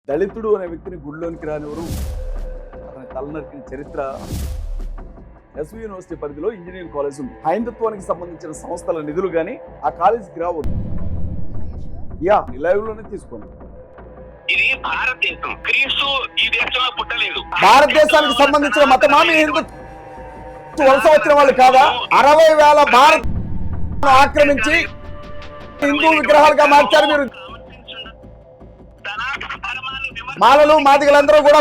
దళితుడు అనే వ్యక్తిని గుడిలోనికి రానివరు, అతని తలనరికిన చరిత్ర ఎస్వి యూనివర్సిటీ పరిధిలో ఇంజనీరింగ్ కాలేజ్ ఉంది. హైందత్వానికి సంబంధించిన సంస్థల నిధులు కానీ ఆ కాలేజీకి రావద్దు. లైవ్ లోనే తీసుకోండి. ఇది భారతదేశం. క్రీస్తు ఈ దేశంలో పుట్టలేదు. భారతదేశానికి సంబంధించిన మతమా మీ హిందుత్వ వలస వచ్చిన వాళ్ళు కాదా? 60,000 భారత్ ఆక్రమించి హిందూ విగ్రహాలుగా మార్చారు మీరు. మాలలు మాదిగలందరూ కూడా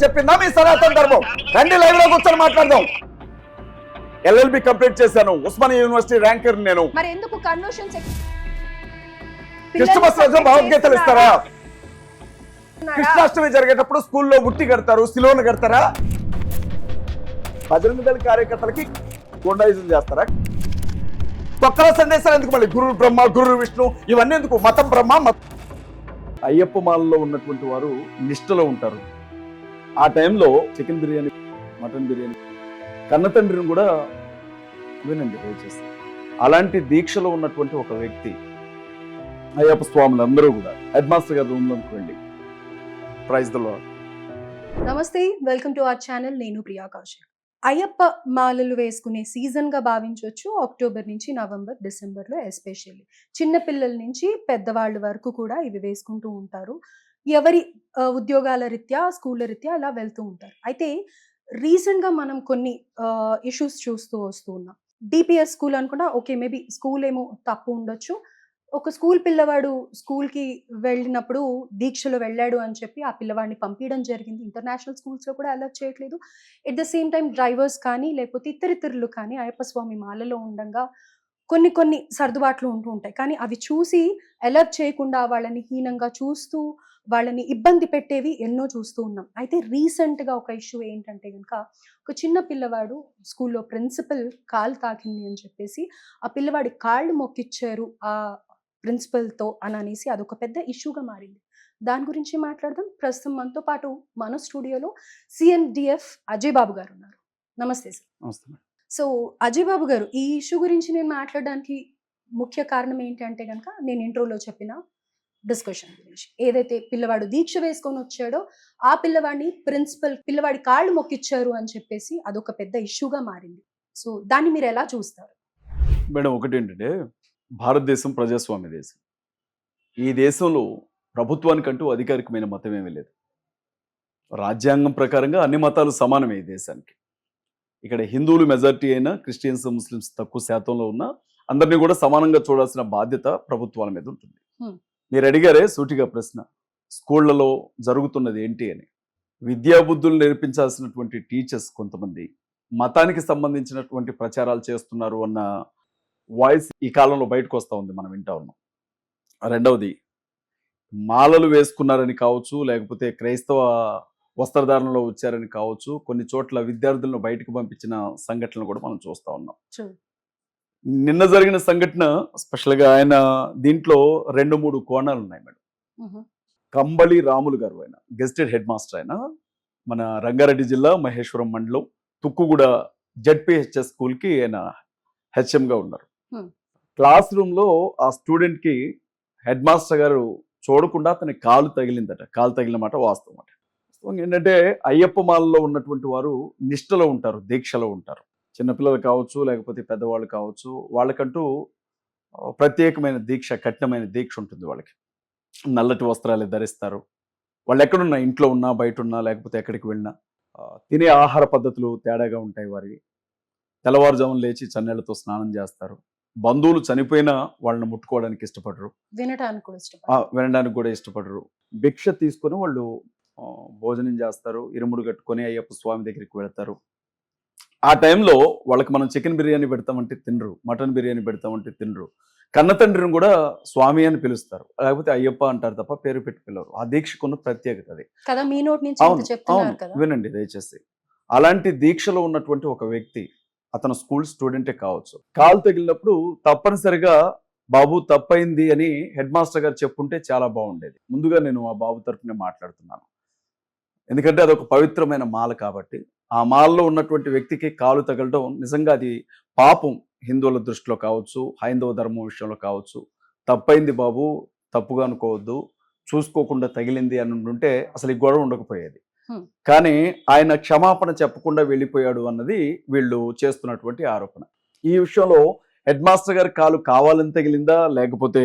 చెప్పిందా మీ సనాతన ధర్మం? రండి లైవ్ లో కూర్చొని మాట్లాడదాం. ఎల్ఎల్బి కంప్లీట్ చేశాను, ఉస్మానియా యూనివర్సిటీ ర్యాంకర్ నేను. మరి ఎందుకు కన్వర్షన్స్ క్రిస్టమస్ రోజు భగవద్గీతలు ఇస్తారా? కృష్ణాష్టమి జరిగేటప్పుడు స్కూల్లో ఉట్టి కడతారు, సిలోను కడతారా? బజరంగ దళ కార్యకర్తలకి గుండాయిజం చేస్తారా? తొక్కల సందేశాలు ఎందుకు? మళ్ళీ గురు బ్రహ్మ, గురు విష్ణు ఇవన్నీ ఎందుకు? మతం బ్రహ్మ. అయ్యప్ప మాలలో ఉన్నటువంటి వారు నిష్ఠలో ఉంటారు. ఆ టైంలో చికెన్ బిర్యానీ, మటన్ బిర్యానీ కన్న తండ్రిని కూడా వినండి దయచేసి. అలాంటి దీక్షలో ఉన్నటువంటి ఒక వ్యక్తి అయ్యప్ప స్వాములు అందరూ కూడా హెడ్ మాస్టర్ గారి రూమ్ లోకి వెళ్ళి ప్రైజ్ ద లార్డ్. నమస్తే, వెల్కమ్ టు అవర్ ఛానల్. నేను ప్రియా కౌశిక్. అయ్యప్ప మాలలు వేసుకునే సీజన్ గా భావించవచ్చు. అక్టోబర్ నుంచి నవంబర్, డిసెంబర్ లో ఎస్పెషల్లీ చిన్న పిల్లల నుంచి పెద్దవాళ్ళ వరకు కూడా ఇవి వేసుకుంటూ ఉంటారు. ఎవరి ఉద్యోగాల రీత్యా, స్కూళ్ళ రీత్యా అలా వెళ్తూ ఉంటారు. అయితే రీసెంట్ గా మనం కొన్ని ఇష్యూస్ చూస్తూ వస్తూ ఉన్నాం. డిపిఎస్ స్కూల్ అనుకుంటా, ఓకే మేబీ స్కూల్ ఏమో తప్పు ఉండొచ్చు. ఒక స్కూల్ పిల్లవాడు స్కూల్కి వెళ్ళినప్పుడు దీక్షలో వెళ్ళాడు అని చెప్పి ఆ పిల్లవాడిని పంపించడం జరిగింది. ఇంటర్నేషనల్ స్కూల్స్లో కూడా అలౌ చేయట్లేదు. At the same time drivers కానీ లేకపోతే ఇతరితరులు కానీ అయ్యప్ప స్వామి మాలలో ఉండగా కొన్ని సర్దుబాట్లు ఉంటూ ఉంటాయి. కానీ అవి చూసి అలౌ చేయకుండా వాళ్ళని హీనంగా చూస్తూ వాళ్ళని ఇబ్బంది పెట్టేవి ఎన్నో చూస్తూ ఉన్నాం. అయితే రీసెంట్గా ఒక ఇష్యూ ఏంటంటే కనుక, ఒక చిన్న పిల్లవాడు స్కూల్లో ప్రిన్సిపల్ కాలు తాకింది అని చెప్పేసి ఆ పిల్లవాడి కాళ్ళు మొక్కిచ్చారు ఆ ప్రిన్సిపల్తో అని అనేసి అదొక పెద్ద ఇష్యూగా మారింది. దాని గురించి మాట్లాడదాం. ప్రస్తుతం మనతో పాటు మన స్టూడియోలో సిఎన్డిఎఫ్ అజయ్ బాబు గారు ఉన్నారు. నమస్తే సార్. సో అజయ్ బాబు గారు, ఈ ఇష్యూ గురించి నేను మాట్లాడడానికి ముఖ్య కారణం ఏంటంటే కనుక, నేను ఇంట్రోలో చెప్పిన డిస్కషన్ గురించి. ఏదైతే పిల్లవాడు దీక్ష వేసుకొని వచ్చాడో ఆ పిల్లవాడిని ప్రిన్సిపల్ పిల్లవాడి కాళ్ళు మొక్కిచ్చారు అని చెప్పేసి అదొక పెద్ద ఇష్యూగా మారింది. సో దాన్ని మీరు ఎలా చూస్తారు? మేడం, ఒకటి ఏంటంటే, భారతదేశం ప్రజాస్వామ్య దేశం. ఈ దేశంలో ప్రభుత్వానికంటూ అధికారికమైన మతం ఏమీ లేదు. రాజ్యాంగం ప్రకారంగా అన్ని మతాలు సమానమే ఈ దేశానికి. ఇక్కడ హిందువులు మెజారిటీ అయినా, క్రిస్టియన్స్, ముస్లిమ్స్ తక్కువ శాతంలో ఉన్నా అందరినీ కూడా సమానంగా చూడాల్సిన బాధ్యత ప్రభుత్వాల మీద ఉంటుంది. మీరు అడిగారే సూటిగా ప్రశ్న, స్కూళ్లలో జరుగుతున్నది ఏంటి అని. విద్యాబుద్ధులు నేర్పించాల్సినటువంటి టీచర్స్ కొంతమంది మతానికి సంబంధించినటువంటి ప్రచారాలు చేస్తున్నారు అన్న వాయిస్ ఈ కాలంలో బయటకు వస్తూ ఉంది, మనం వింటా ఉన్నాం. రెండవది, మాలలు వేసుకున్నారని కావచ్చు, లేకపోతే క్రైస్తవ వస్త్రధారణలో వచ్చారని కావచ్చు, కొన్ని చోట్ల విద్యార్థులను బయటకు పంపించిన సంఘటనలు కూడా మనం చూస్తూ ఉన్నాం. నిన్న జరిగిన సంఘటన స్పెషల్గా ఆయన దీంట్లో 2-3 కోణాలు ఉన్నాయి మేడం. కంబళి రాములు గారు, ఆయన గెస్టెడ్ హెడ్ మాస్టర్. ఆయన మన రంగారెడ్డి జిల్లా మహేశ్వరం మండలం తుక్కుగూడ జెడ్పిహెచ్ఎస్ స్కూల్కి ఆయన హెచ్ఎంగా ఉన్నారు. క్లాస్ రూమ్లో ఆ స్టూడెంట్కి హెడ్ మాస్టర్ గారు చూడకుండా అతని కాలు తగిలిందట. కాలు తగిలిన మాట వాస్తవం అట. ఏంటంటే, అయ్యప్ప మాలలో ఉన్నటువంటి వారు నిష్ఠలో ఉంటారు, దీక్షలో ఉంటారు. చిన్నపిల్లలు కావచ్చు, లేకపోతే పెద్దవాళ్ళు కావచ్చు, వాళ్ళకంటూ ప్రత్యేకమైన దీక్ష, కఠినమైన దీక్ష ఉంటుంది వాళ్ళకి. నల్లటి వస్త్రాలు ధరిస్తారు. వాళ్ళు ఎక్కడున్నా, ఇంట్లో ఉన్నా, బయట ఉన్నా, లేకపోతే ఎక్కడికి వెళ్ళినా తినే ఆహార పద్ధతులు తేడాగా ఉంటాయి వారివి. తెల్లవారుజామున లేచి చన్నీళ్లతో స్నానం చేస్తారు. బంధువులు చనిపోయినా వాళ్ళని ముట్టుకోవడానికి ఇష్టపడరు, వినడానికి కూడా ఇష్టపడరు. భిక్ష తీసుకొని వాళ్ళు భోజనం చేస్తారు, ఇరుముడు కట్టుకొని అయ్యప్ప స్వామి దగ్గరికి వెళ్తారు. ఆ టైంలో వాళ్ళకి మనం చికెన్ బిర్యానీ పెడతామంటే తినరు, మటన్ బిర్యానీ పెడతామంటే తినరు. కన్న తండ్రిని కూడా స్వామి అని పిలుస్తారు, లేకపోతే అయ్యప్ప అంటారు తప్ప పేరు పెట్టి పిలవరు. ఆ దీక్షకున్న ప్రత్యేకత అది. వినండి దయచేసి. అలాంటి దీక్షలో ఉన్నటువంటి ఒక వ్యక్తి, అతను స్కూల్ స్టూడెంటే కావచ్చు, కాలు తగిలినప్పుడు తప్పనిసరిగా బాబు తప్పైంది అని హెడ్ మాస్టర్ గారు చెప్పుంటే చాలా బాగుండేది. ముందుగా నేను ఆ బాబు తరపునే మాట్లాడుతున్నాను. ఎందుకంటే అదొక పవిత్రమైన మాల కాబట్టి. ఆ మాలలో ఉన్నటువంటి వ్యక్తికి కాలు తగలడం నిజంగా అది పాపం. హిందువుల దృష్టిలో కావచ్చు, హైందవ ధర్మం విషయంలో కావచ్చు. తప్పైంది బాబు, తప్పుగా అనుకోవద్దు, చూసుకోకుండా తగిలింది అని ఉంటే అసలు ఈ గొడవ ఉండకపోయేది. Hmm. కానీ ఆయన క్షమాపణ చెప్పకుండా వెళ్ళిపోయాడు అన్నది వీళ్ళు చేస్తున్నటువంటి ఆరోపణ. ఈ విషయంలో హెడ్ మాస్టర్ గారి కాలు కావాలని తగిలిందా, లేకపోతే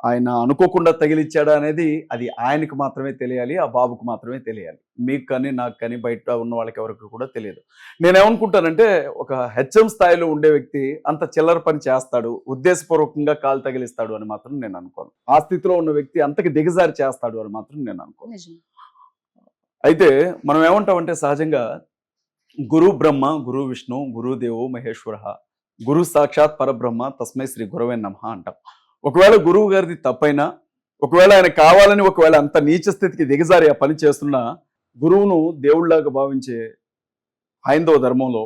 ఆయన అనుకోకుండా తగిలిచ్చాడా అనేది అది ఆయనకు మాత్రమే తెలియాలి, ఆ బాబుకు మాత్రమే తెలియాలి. మీకు కానీ నాకు కానీ బయట ఉన్న వాళ్ళకి ఎవరికి కూడా తెలియదు. నేనేమనుకుంటానంటే ఒక హెచ్ఎం స్థాయిలో ఉండే వ్యక్తి అంత చిల్లర పని చేస్తాడు, ఉద్దేశపూర్వకంగా కాలు తగిలిస్తాడు అని మాత్రం నేను అనుకోను. ఆ స్థితిలో ఉన్న వ్యక్తి అంతకి దిగజారి చేస్తాడు అని మాత్రం నేను అనుకోను. నిజమే. అయితే మనం ఏమంటామంటే సహజంగా గురు బ్రహ్మ, గురు విష్ణు, గురుదేవో మహేశ్వర, గురు సాక్షాత్ పరబ్రహ్మ తస్మై శ్రీ గురవే నమః అంటాం. ఒకవేళ గురువు గారిది తప్పైనా, ఒకవేళ ఆయన కావాలని ఒకవేళ అంత నీచ స్థితికి దిగజారి ఆ పని చేస్తున్నా, గురువును దేవుళ్లాగా భావించే హైందవ ధర్మంలో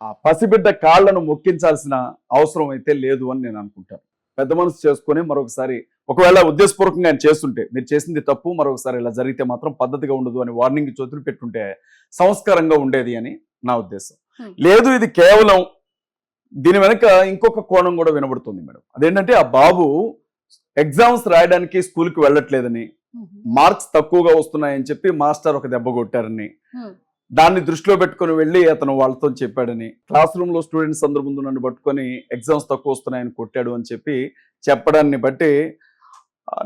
ఆ పసిబిడ్డ కాళ్లను మొక్కించాల్సిన అవసరం అయితే లేదు అని నేను అనుకుంటాను. పెద్ద మనసు చేసుకొని మరొకసారి ఒకవేళ ఉద్దేశపూర్వకంగా ఆయన చేస్తుంటే, మీరు చేసింది తప్పు, మరొకసారి ఇలా జరిగితే మాత్రం పద్ధతిగా ఉండదు అని వార్నింగ్ చొతులు పెట్టుంటే సంస్కారంగా ఉండేది అని నా ఉద్దేశం. లేదు, ఇది కేవలం దీని వెనక ఇంకొక కోణం కూడా వినబడుతుంది మేడం. అదేంటంటే ఆ బాబు ఎగ్జామ్స్ రాయడానికి స్కూల్కి వెళ్ళట్లేదని, మార్క్స్ తక్కువగా వస్తున్నాయని చెప్పి మాస్టర్ ఒక దెబ్బ కొట్టారని, దాన్ని దృష్టిలో పెట్టుకుని వెళ్ళి అతను వాళ్ళతో చెప్పాడని, క్లాస్ రూమ్ లో స్టూడెంట్స్ అందరి ముందు నన్ను పట్టుకొని ఎగ్జామ్స్ తక్కువ వస్తున్నాయని కొట్టాడు అని చెప్పి చెప్పడాన్ని బట్టి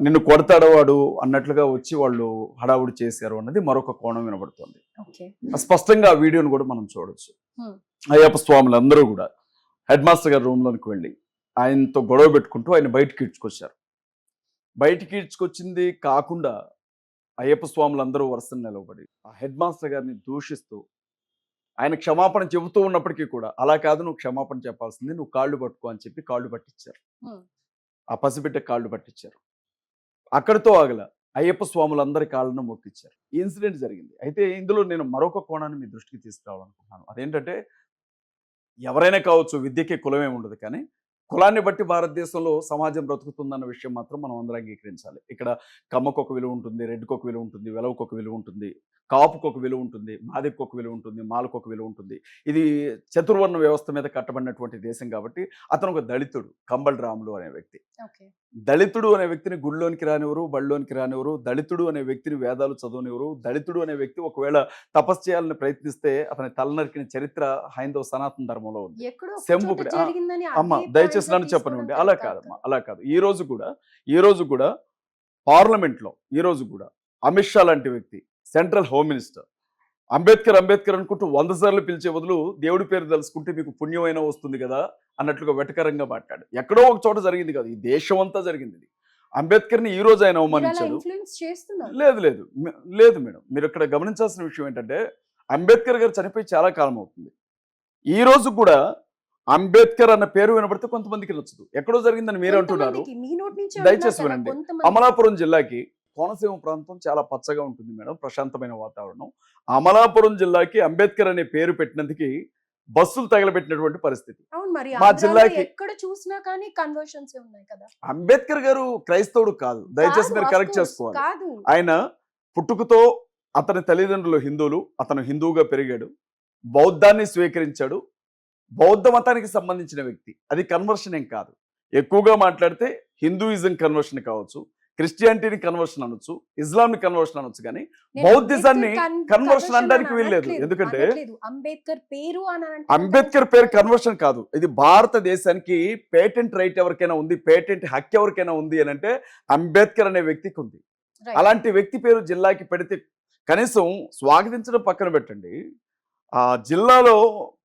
నిన్ను కొడతాడు వాడు అన్నట్లుగా వచ్చి వాళ్ళు హడావుడి చేశారు అన్నది మరొక కోణం వినబడుతుంది. స్పష్టంగా ఆ వీడియోని కూడా మనం చూడొచ్చు. అయ్యప్ప స్వాములు అందరూ కూడా హెడ్ మాస్టర్ గారి రూమ్ లోనికి వెళ్ళి ఆయనతో గొడవ పెట్టుకుంటూ ఆయన బయటికి ఈడ్చుకొచ్చారు. బయటికి ఈడ్చుకొచ్చింది కాకుండా అయ్యప్ప స్వాములు అందరూ వరుసను నిలబడి ఆ హెడ్ మాస్టర్ గారిని దూషిస్తూ ఆయన క్షమాపణ చెబుతూ ఉన్నప్పటికీ కూడా, అలా కాదు నువ్వు క్షమాపణ చెప్పాల్సింది, నువ్వు కాళ్ళు పట్టుకో అని చెప్పి కాళ్ళు పట్టించారు. ఆ పసిబిడ్డ కాళ్ళు పట్టించారు. అక్కడితో ఆగల, అయ్యప్ప స్వాములందరి కాళ్ళను మొక్కిచ్చారు. ఈ ఇన్సిడెంట్ జరిగింది. అయితే ఇందులో నేను మరొక కోణాన్ని మీ దృష్టికి తీసుకురావాలనుకుంటున్నాను. అదేంటంటే ఎవరైనా కావచ్చు, విద్యకి కులమే ఉండదు, కానీ కులాన్ని బట్టి భారతదేశంలో సమాజం బ్రతుకుతుందన్న విషయం మాత్రం మనం అందరం అంగీకరించాలి. ఇక్కడ కమ్మకు ఒక విలువ ఉంటుంది, రెడ్డికి ఒక విలువ ఉంటుంది, వెలవకు ఒక విలువ ఉంటుంది, కాపుకు ఒక విలువ ఉంటుంది, మాదికి ఒక విలువ ఉంటుంది, మాలకు ఒక విలువ ఉంటుంది. ఇది చతుర్వర్ణ వ్యవస్థ మీద కట్టబడినటువంటి దేశం కాబట్టి అతను ఒక దళితుడు, కంబల్ రాములు అనే వ్యక్తి. దళితుడు అనే వ్యక్తిని గుడిలోనికి రానివ్వరు, బళ్ళలోనికి రానివ్వరు. దళితుడు అనే వ్యక్తిని వేదాలు చదవనివ్వరు. దళితుడు అనే వ్యక్తి ఒకవేళ తపస్సు చేయాలని ప్రయత్నిస్తే అతని తలనరికిన చరిత్ర హైందవ సనాతన ధర్మంలో ఉంది. శంభుకుడి అమ్మ దయచేసి నన్ను చెప్పనివ్వండి. అలా కాదమ్మా, అలా కాదు. ఈ రోజు కూడా పార్లమెంట్ లో ఈ రోజు కూడా అమిత్ షా లాంటి వ్యక్తి, సెంట్రల్ హోమ్ మినిస్టర్, అంబేద్కర్ అనుకుంటూ 100 సార్లు పిలిచే బదులు దేవుడి పేరు తెలుసుకుంటే మీకు పుణ్యమైనా వస్తుంది కదా అన్నట్లుగా వెటకరంగా మాట్లాడు. ఎక్కడో ఒక చోట జరిగింది కాదు, ఈ దేశం అంతా జరిగింది. అంబేద్కర్ని ఈ రోజు ఆయన అవమానించాడు. లేదు మేడం, మీరు ఇక్కడ గమనించాల్సిన విషయం ఏంటంటే అంబేద్కర్ గారు చనిపోయి చాలా కాలం అవుతుంది. ఈ రోజు కూడా అంబేద్కర్ అన్న పేరు వినబడితే కొంతమందికి నచ్చదు. ఎక్కడో జరిగిందని మీరు అంటున్నారు. దయచేసి వినండి. అమలాపురం జిల్లాకి కోనసీమ ప్రాంతం చాలా పచ్చగా ఉంటుంది మేడం, ప్రశాంతమైన వాతావరణం. అమలాపురం జిల్లాకి అంబేద్కర్ అనే పేరు పెట్టినందుకు బస్సులు తగలబెట్టినటువంటి పరిస్థితి. మా జిల్లాకి అంబేద్కర్ గారు క్రైస్తవుడు కాదు, దయచేసి మీరు కరెక్ట్ చేసుకోవాలి. ఆయన పుట్టుకతో అతని తల్లిదండ్రులు హిందువులు, అతను హిందువుగా పెరిగాడు, బౌద్ధాన్ని స్వీకరించాడు, బౌద్ధ మతానికి సంబంధించిన వ్యక్తి. అది కన్వర్షన్ ఏం కాదు. ఎక్కువగా మాట్లాడితే హిందూయిజం కన్వర్షన్ కావచ్చు, క్రిస్టియానిటీని కన్వర్షన్ అనొచ్చు, ఇస్లాంని కన్వర్షన్ అనొచ్చు, కానీ బౌద్ధిజాన్ని కన్వర్షన్ అనడానికి వీల్లేదు. ఎందుకంటే అంబేద్కర్ పేరు కన్వర్షన్ కాదు. ఇది భారతదేశానికి పేటెంట్ రైట్ ఎవరికైనా ఉంది, పేటెంట్ హక్కు ఎవరికైనా ఉంది అని అంటే అంబేద్కర్ అనే వ్యక్తికి ఉంది. అలాంటి వ్యక్తి పేరు జిల్లాకి పెడితే కనీసం స్వాగతించడం పక్కన పెట్టండి, ఆ జిల్లాలో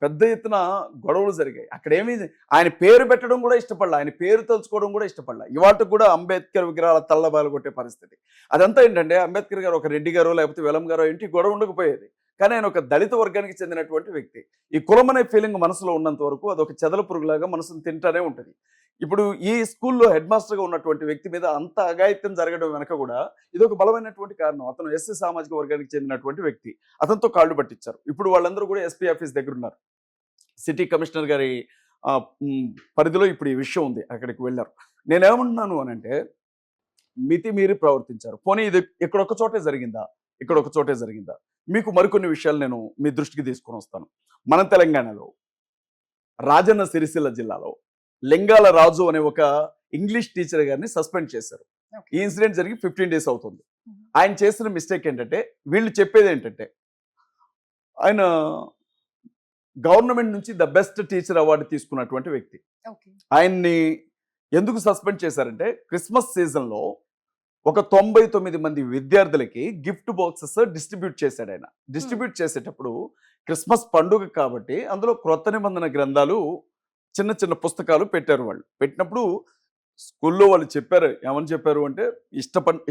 పెద్ద ఎత్తున గొడవలు జరిగాయి. అక్కడ ఏమీ ఆయన పేరు పెట్టడం కూడా ఇష్టపడలా, ఆయన పేరు తలుచుకోవడం కూడా ఇష్టపడలా. ఇవాళ కూడా అంబేద్కర్ విగ్రహాల తల్లబాలు కొట్టే పరిస్థితి. అదంతా ఏంటంటే అంబేద్కర్ గారు ఒక రెడ్డి గారో లేకపోతే వెలం గారో ఇంటి గొడవ ఉండకపోయేది, కానీ ఆయన ఒక దళిత వర్గానికి చెందినటువంటి వ్యక్తి. ఈ కులం అనే ఫీలింగ్ మనసులో ఉన్నంత వరకు అదొక చెదల పురుగులాగా మనసును తింటానే ఉంటుంది. ఇప్పుడు ఈ స్కూల్లో హెడ్ మాస్టర్గా ఉన్నటువంటి వ్యక్తి మీద అంత అఘాయిత్యం జరగడం వెనక కూడా ఇదొక బలమైనటువంటి కారణం. అతను ఎస్సీ సామాజిక వర్గానికి చెందినటువంటి వ్యక్తి, అతనితో కాళ్ళు పట్టించారు. ఇప్పుడు వాళ్ళందరూ కూడా ఎస్పీ ఆఫీస్ దగ్గర ఉన్నారు. సిటీ కమిషనర్ గారి పరిధిలో ఇప్పుడు ఈ విషయం ఉంది, అక్కడికి వెళ్ళారు. నేనేమంటున్నాను అని అంటే మితి మీరి ప్రవర్తించారు. పోనీ ఇది ఇక్కడొక చోటే జరిగిందా, మీకు మరికొన్ని విషయాలు నేను మీ దృష్టికి తీసుకొని వస్తాను. మన తెలంగాణలో రాజన్న సిరిసిల్ల జిల్లాలో లింగాల రాజు అనే ఒక ఇంగ్లీష్ టీచర్ గారిని సస్పెండ్ చేశారు. ఈ ఇన్సిడెంట్ జరిగి 15 days అవుతుంది. ఆయన చేసిన మిస్టేక్ ఏంటంటే, వీళ్ళు చెప్పేది ఏంటంటే, ఆయన గవర్నమెంట్ నుంచి ద బెస్ట్ టీచర్ అవార్డు తీసుకున్నటువంటి వ్యక్తి. ఓకే. ఆయన్ని ఎందుకు సస్పెండ్ చేశారంటే, క్రిస్మస్ సీజన్‌లో ఒక 99 మంది విద్యార్థులకి గిఫ్ట్ బాక్సెస్ డిస్ట్రిబ్యూట్ చేశాడు ఆయన. డిస్ట్రిబ్యూట్ చేసేటప్పుడు క్రిస్మస్ పండుగ కాబట్టి అందులో క్రొత్త నిబంధన గ్రంథాలు చిన్న చిన్న పుస్తకాలు పెట్టారు వాళ్ళు. పెట్టినప్పుడు స్కూల్లో వాళ్ళు చెప్పారు. ఏమని చెప్పారు అంటే,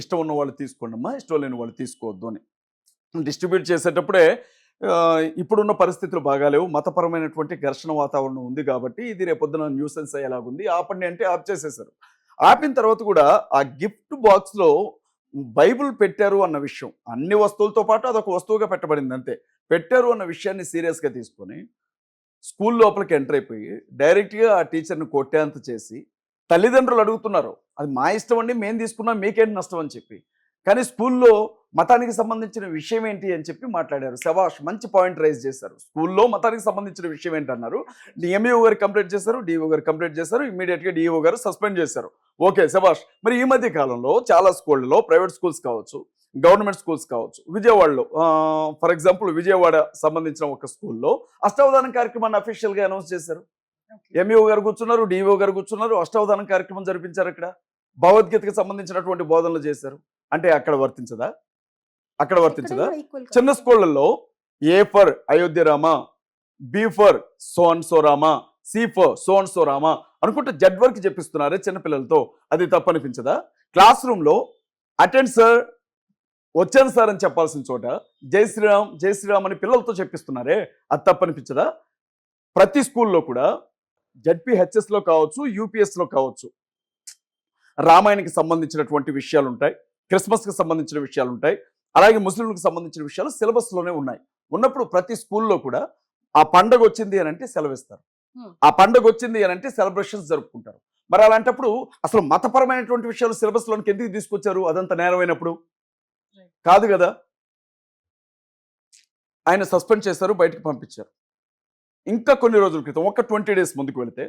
ఇష్టం ఉన్న వాళ్ళు తీసుకోండమ్మా, ఇష్టం లేని వాళ్ళు తీసుకోవద్దు అని. డిస్ట్రిబ్యూట్ చేసేటప్పుడే ఇప్పుడున్న పరిస్థితులు బాగాలేవు. మతపరమైనటువంటి ఘర్షణ వాతావరణం ఉంది కాబట్టి ఇది రేపొద్దున న్యూసెన్స్ అయ్యేలాగుంది. ఆపండి అంటే ఆఫ్ చేసేశారు. ఆపిన తర్వాత కూడా ఆ గిఫ్ట్ బాక్స్‌లో బైబిల్ పెట్టారు అన్న విషయం, అన్ని వస్తువులతో పాటు అదొక వస్తువుగా పెట్టబడింది అంతే. పెట్టారు అన్న విషయాన్ని సీరియస్‌గా తీసుకొని స్కూల్ లోపలికి ఎంటర్ అయిపోయి డైరెక్ట్‌గా ఆ టీచర్‌ని కొట్టేంత చేసి, తల్లిదండ్రులు అడుగుతున్నారు. అది మా ఇష్టం అండి, మేము తీసుకున్నాం, మీకేంటి నష్టం అని చెప్పి. కానీ స్కూల్లో మతానికి సంబంధించిన విషయం ఏంటి అని చెప్పి మాట్లాడారు. శభాష్! మంచి పాయింట్ రైజ్ చేశారు. స్కూల్లో మతానికి సంబంధించిన విషయం ఏంటన్నారు. ఎంఈఓ గారు కంప్లైంట్ చేశారు, డీఓ గారు కంప్లైంట్ చేశారు. ఇమ్మీడియట్‌గా డీఓ గారు సస్పెండ్ చేశారు. ఓకే, శభాష్! మరి ఈ మధ్య కాలంలో చాలా స్కూళ్ళలో, ప్రైవేట్ స్కూల్స్ కావచ్చు, గవర్నమెంట్ స్కూల్స్ కావచ్చు, విజయవాడలో ఫర్ ఎగ్జాంపుల్ విజయవాడ సంబంధించిన ఒక స్కూల్లో అష్టావధానం కార్యక్రమాన్ని అఫీషియల్‌గా అనౌన్స్ చేశారు. ఓకే. ఎంఈఓ గారు కూర్చున్నారు, డీఓ గారు కూర్చున్నారు, అష్టావధానం కార్యక్రమం జరిపించారు అక్కడ. భగవద్గీతకి సంబంధించినటువంటి బోధనలు చేశారు. అంటే అక్కడ వర్తించదా? అక్కడ వర్తించదా? ఎక్కడైనా ఈక్వల్ చిన్న కాదు. స్కూళ్ళల్లో A for Ayodhya Rama, B for so and so Rama, C for so and so Rama అనుకుంటే జడ్ వరకు చెప్పిస్తున్నారే చిన్నపిల్లలతో. అది తప్పనిపించదా? క్లాస్ రూమ్‌లో అటెండ్ సార్, వచ్చాను సార్ అని చెప్పాల్సిన చోట జై శ్రీరామ్, జై శ్రీరామ్ అని పిల్లలతో చెప్పిస్తున్నారే, అది తప్పనిపించదా? ప్రతి స్కూల్లో కూడా జడ్పీహెచ్ఎస్‌లో కావచ్చు, యూపీఎస్‌లో కావచ్చు, రామాయణకి సంబంధించినటువంటి విషయాలు ఉంటాయి, క్రిస్మస్కి సంబంధించిన విషయాలు ఉంటాయి, అలాగే ముస్లింలకు సంబంధించిన విషయాలు సిలబస్లోనే ఉన్నాయి. ఉన్నప్పుడు ప్రతి స్కూల్లో కూడా ఆ పండగ వచ్చింది అని అంటే సెలవిస్తారు. ఆ పండగ వచ్చింది అని అంటే సెలబ్రేషన్స్ జరుపుకుంటారు. మరి అలాంటప్పుడు అసలు మతపరమైనటువంటి విషయాలు సిలబస్లోనికి ఎందుకు తీసుకొచ్చారు? అదంత నేరమైనప్పుడు కాదు కదా. ఆయన సస్పెండ్ చేశారు, బయటకు పంపించారు. ఇంకా కొన్ని రోజుల క్రితం ఒక 20 డేస్ ముందుకు వెళితే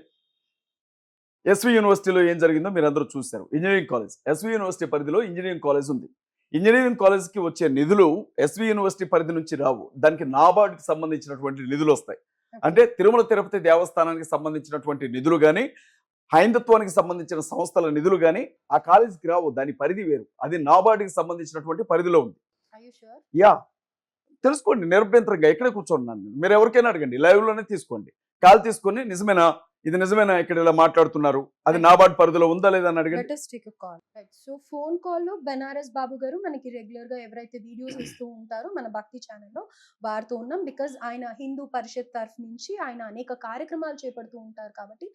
ఎస్వి యూనివర్సిటీలో ఏం జరిగిందో మీరు అందరూ చూశారు. ఇంజనీరింగ్ కాలేజ్, ఎస్వి యూనివర్సిటీ పరిధిలో ఇంజనీరింగ్ కాలేజ్ ఉంది. ఇంజనీరింగ్ కాలేజ్కి వచ్చే నిధులు ఎస్వి యూనివర్సిటీ పరిధి నుంచి రావు. దానికి నాబార్డ్కి సంబంధించినటువంటి నిధులు వస్తాయి. అంటే తిరుమల తిరుపతి దేవస్థానానికి సంబంధించినటువంటి నిధులు కానీ, హైందత్వానికి సంబంధించిన సంస్థల నిధులు కానీ ఆ కాలేజీకి రావు. దాని పరిధి వేరు. అది నాబార్డ్కి సంబంధించినటువంటి పరిధిలో ఉంది. Are you sure? యా, తెలుసుకోండి నిరభ్యంతరంగా. ఎక్కడే కూర్చోండి, నన్ను మీరు ఎవరికైనా అడగండి, లైవ్లోనే తీసుకోండి. కాల్ తీసుకొని నిజమేనా, ఇది నిజమేనా, ఇక్కడ ఇలా మాట్లాడుతున్నారు, అది నాబార్డ్ పరిధిలో ఉందా లేదా అని అడగండి. Let us take a call. Right. So phone కాల్లో బెనారస్ బాబు గారు మనకి రెగ్యులర్ గా ఎవరైతే వీడియోస్ ఇస్తూ ఉంటారో మన భక్తి ఛానల్లో వాడుతూ ఉన్నాం. బికాజ్ ఆయన హిందూ పరిషత్ తరఫు నుంచి ఆయన అనేక కార్యక్రమాలు చేపడుతూ ఉంటారు కాబట్టి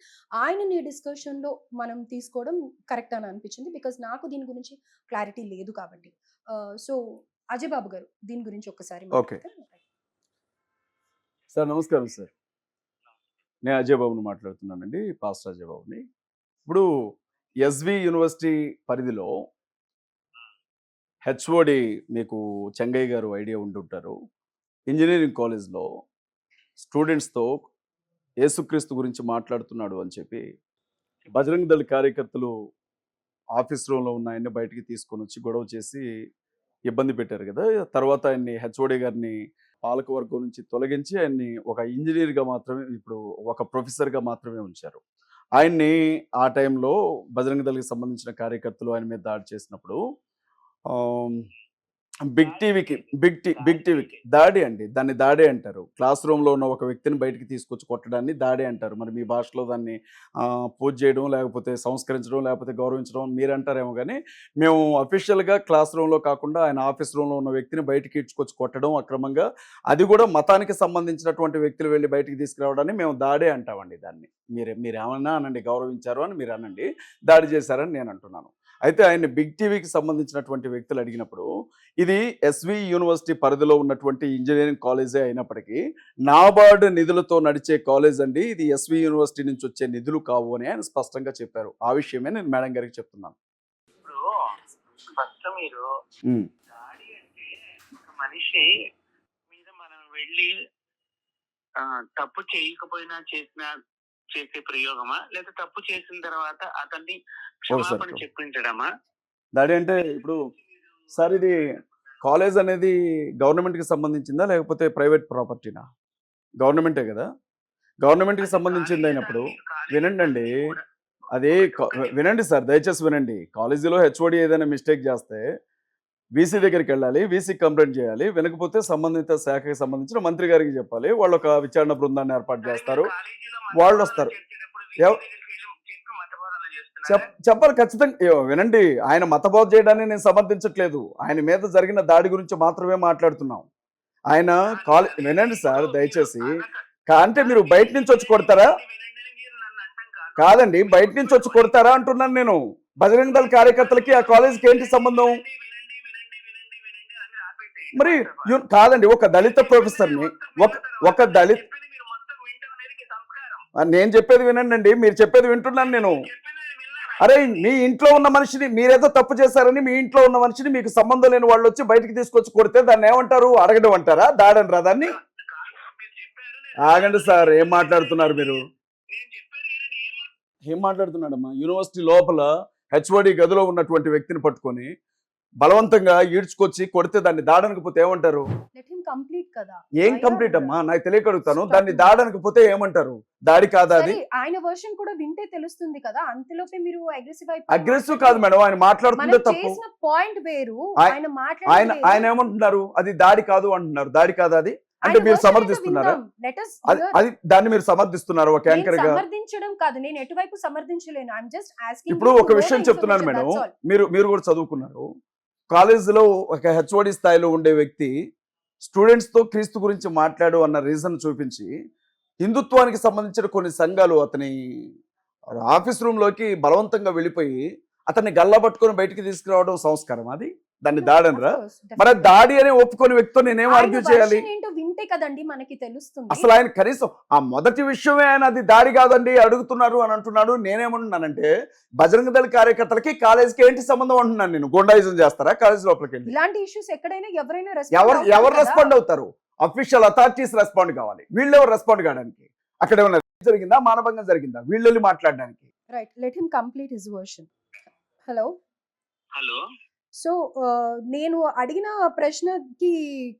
ఆయనని డిస్కషన్ లో మనం తీసుకోవడం కరెక్ట్ అని అనిపించింది. బికాజ్ నాకు దీని గురించి క్లారిటీ లేదు కాబట్టి. సో అజయ్ బాబు గారు దీని గురించి ఒక్కసారి ఓకే సార్, నమస్కారం సార్. నేను అజయ్ బాబుని మాట్లాడుతున్నానండి, పాస్టర్ అజయ్ బాబుని. ఇప్పుడు ఎస్వి యూనివర్సిటీ పరిధిలో హెచ్ఓడి మీకు చెంగయ్య గారు ఐడియా ఉంటుంటారు. ఇంజనీరింగ్ కాలేజ్లో స్టూడెంట్స్తో యేసుక్రీస్తు గురించి మాట్లాడుతున్నాడు అని చెప్పి బజరంగ్ దళ కార్యకర్తలు ఆఫీస్ రూమ్లో ఉన్న ఆయన్ని బయటికి తీసుకొని వచ్చి గొడవ చేసి ఇబ్బంది పెట్టారు కదా. తర్వాత ఆయన్ని హెచ్ఓడి గారిని పాలకవర్గం నుంచి తొలగించి ఆయన్ని ఒక ఇంజనీర్గా మాత్రమే, ఇప్పుడు ఒక ప్రొఫెసర్గా మాత్రమే ఉంచారు. ఆయన్ని ఆ టైంలో బజరంగ దళకి సంబంధించిన కార్యకర్తలు ఆయన మీద దాడి చేసినప్పుడు బిగ్ టీవీకి దాడి అండి, దాన్ని దాడే అంటారు. క్లాస్ రూమ్లో ఉన్న ఒక వ్యక్తిని బయటికి తీసుకొచ్చి కొట్టడాన్ని దాడే అంటారు. మరి మీ భాషలో దాన్ని పూజ చేయడం, లేకపోతే సంస్కరించడం, లేకపోతే గౌరవించడం మీరు అంటారేమో. కానీ మేము అఫీషియల్గా క్లాస్ రూమ్లో కాకుండా ఆయన ఆఫీస్ రూమ్లో ఉన్న వ్యక్తిని బయటికి ఇడ్చుకొచ్చి కొట్టడం అక్రమంగా, అది కూడా మతానికి సంబంధించినటువంటి వ్యక్తులు వెళ్ళి బయటికి తీసుకురావడాన్ని మేము దాడే అంటామండి. దాన్ని మీరేమన్నా అనండి, గౌరవించారు అని మీరు అనండి, దాడి చేశారని నేను అంటున్నాను. అయితే ఆయన బిగ్ టీవీకి సంబంధించినటువంటి వ్యక్తులు అడిగినప్పుడు ఇది ఎస్వి యూనివర్సిటీ పరిధిలో ఉన్నటువంటి ఇంజనీరింగ్ కాలేజే అయినప్పటికీ నాబార్డ్ నిధులతో నడిచే కాలేజ్ అండి, ఇది ఎస్వి యూనివర్సిటీ నుంచి వచ్చే నిధులు కావు అని ఆయన స్పష్టంగా చెప్పారు. ఆ విషయమే నేను మేడం గారికి చెప్తున్నాను. ఇప్పుడు ఫస్ట్ మీరు దాడి అంటే ఒక మనిషి మీద మనం వెళ్ళి తప్పు చేయకపోయినా చేసే ప్రయోగమా, లేదా తప్పు చేసిన తర్వాత అతన్ని క్షమాపణ చెప్పించడమా? దాడి అంటే ఇప్పుడు సార్ ఇది కాలేజ్ అనేది గవర్నమెంట్కి సంబంధించిందా లేకపోతే ప్రైవేట్ ప్రాపర్టీనా? గవర్నమెంటే కదా. గవర్నమెంట్కి సంబంధించింది అయినప్పుడు వినండి. అది వినండి సార్, దయచేసి వినండి. కాలేజీలో హెచ్ఓడి ఏదైనా మిస్టేక్ చేస్తే వీసీ దగ్గరికి వెళ్ళాలి, వీసీ కంప్లైంట్ చేయాలి. వినకపోతే సంబంధిత శాఖకి సంబంధించిన మంత్రి గారికి చెప్పాలి. వాళ్ళు ఒక విచారణ బృందాన్ని ఏర్పాటు చేస్తారు, వాళ్ళు వస్తారు. చెప్పాలి ఖచ్చితంగా. వినండి, ఆయన మతబోధ చేయడాన్ని నేను సమర్థించట్లేదు. ఆయన మీద జరిగిన దాడి గురించి మాత్రమే మాట్లాడుతున్నాం. ఆయన వినండి సార్ దయచేసి. అంటే మీరు బయట నుంచి వచ్చి కొడతారా? కాదండి, బయట నుంచి వచ్చి కొడతారా అంటున్నాను నేను. బజరంగ దళ కార్యకర్తలకి ఆ కాలేజీకి ఏంటి సంబంధం? మరి కాదండి, ఒక దళిత ప్రొఫెసర్ని ఒక దళిత నేను చెప్పేది వినండి, మీరు చెప్పేది వింటున్నాను నేను. అరే, మీ ఇంట్లో ఉన్న మనిషిని మీరేదో తప్పు చేశారని మీ ఇంట్లో ఉన్న మనిషిని మీకు సంబంధం లేని వాళ్ళు వచ్చి బయటికి తీసుకొచ్చి కొడితే దాన్ని ఏమంటారు? అడగడం అంటారా? దాడని రా దాన్ని? ఆగండి సార్, ఏం మాట్లాడుతున్నారు మీరు? ఏం మాట్లాడుతున్నాడమ్మా? యూనివర్సిటీ లోపల హెచ్ఓడి గదిలో ఉన్నటువంటి వ్యక్తిని పట్టుకొని బలవంతంగా ఈడ్చుకొచ్చి కొడితే దాన్ని దాడనకపోతే ఏమంటారు? ఏం కంప్లీట్ అమ్మా, నాకు తెలియక అడుగుతాను. దాన్ని దాడనకపోతే ఏమంటారు? దాడి కాదా అది? ఆయన వర్షన్ కూడా వింటే తెలుస్తుంది కదా. అంతలోపే మీరు అగ్రెసివ్ కాదు మేడం, ఆయన మాట్లాడుతుందే తప్పు. పాయింట్ వేరు. ఆయన ఏమంటున్నారు? అది దాడి కాదు అంటున్నారు. దాడి కాదా అది? అంటే మీరు సమర్థిస్తున్నారా? అది దాన్ని మీరు సమర్థిస్తున్నారు ఒక యాంకర్ గా? సమర్థించడం కాదు, నేను ఎటువైపు సమర్థించలేను. I'm just asking. ఇప్పుడు ఒక విషయం చెప్తున్నాను మేడం, మీరు కూడా చదువుకున్నారు. కాలేజీలో ఒక హెచ్ఓడి స్థాయిలో ఉండే వ్యక్తి స్టూడెంట్స్ తో క్రీస్తు గురించి మాట్లాడు అన్న రీజన్ చూపించి హిందుత్వానికి సంబంధించిన కొన్ని సంఘాలు అతని ఆఫీస్ రూమ్ లోకి బలవంతంగా వెళ్ళిపోయి అతన్ని గల్లా పట్టుకొని బయటికి తీసుకురావడం సంస్కారం? అది దాన్ని దాడనరా? మరి దాడి అని ఒప్పుకొని వ్యక్తితో నేనేం ఆర్గ్యూ చేయాలి? వింటే కదండి మనకి తెలుస్తుంది. అసలు ఆయన కనీసం ఆ మొదటి విషయమే ఆయన అది దాడి కాదండి అడుగుతున్నారు అని అంటున్నాడు. నేనేమంటున్నానంటే బజరంగ దళ కార్యకర్తలకి కాలేజీకి ఏంటి సంబంధం అంటున్నాను నేను. గుండాయిజం చేస్తారా కాలేజ్ లోపలికి వెళ్ళి? ఇలాంటి ఇష్యూస్ ఎక్కడైనా ఎవరు రెస్పాండ్ అవుతారు? అఫీషియల్ అథారిటీస్ రెస్పాండ్ కావాలి. వీళ్ళు ఎవరు రెస్పాండ్ కావడానికి? అక్కడ ఏమన్నా జరిగిందా? మానభంగం జరిగిందా? వీళ్ళు వెళ్ళి మాట్లాడడానికి? Right, let him complete his version. Hello hello. So నేను అడిగిన ప్రశ్నకి